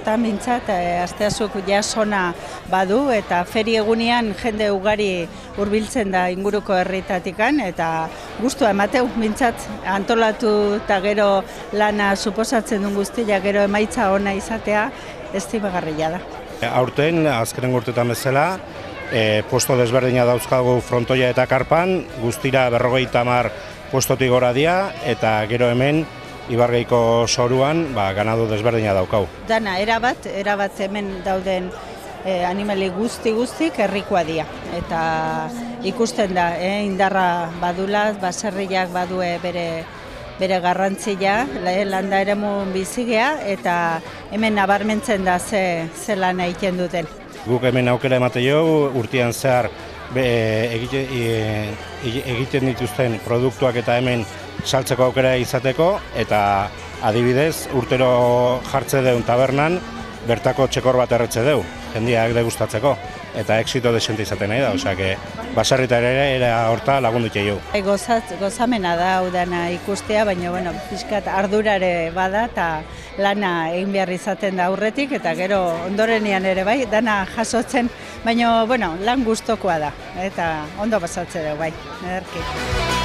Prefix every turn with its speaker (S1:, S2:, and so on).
S1: hortan bintzat, asteazuk jasona badu, eta feri egunean jende ugari hurbiltzen da inguruko herritatikan, eta gustua emateu bintzat antolatu eta gero lana suposatzen duen guztia, gero emaitza ona izatea, estimagarria da.
S2: Aurten, azkenen urtetan bezala, posto desberdina dauzkagu frontoia eta karpan, guztira 50 postotik gora dira, eta gero hemen Ibargaiko soruan ganadu desberdina daukau.
S1: Dana, erabat hemen dauden animali guztik herrikoa dira. Eta ikusten da, indarra badula, baserriak badue bere garrantzia, landa eremu bizigea, eta hemen nabarmentzen da ze lan egiten duten.
S2: Guk hemen aukera emate jo, urtean zehar egiten dituzten produktuak eta hemen saltzeko aukera izateko, eta adibidez urtero jartze deun tabernan bertako txekor bat erretze deu, jendeak degustatzeko, eta exito desente izaten nahi da, osea, baserritar ere horta lagundu jo.
S1: Gozamena da udana ikustea, baina pixkat ardurare bada eta lana egin behar izaten da aurretik, eta gero ondorenean ere bai, dana jasotzen, baina lan gustokoa da, eta ondo pasatze dugu bai, ederki.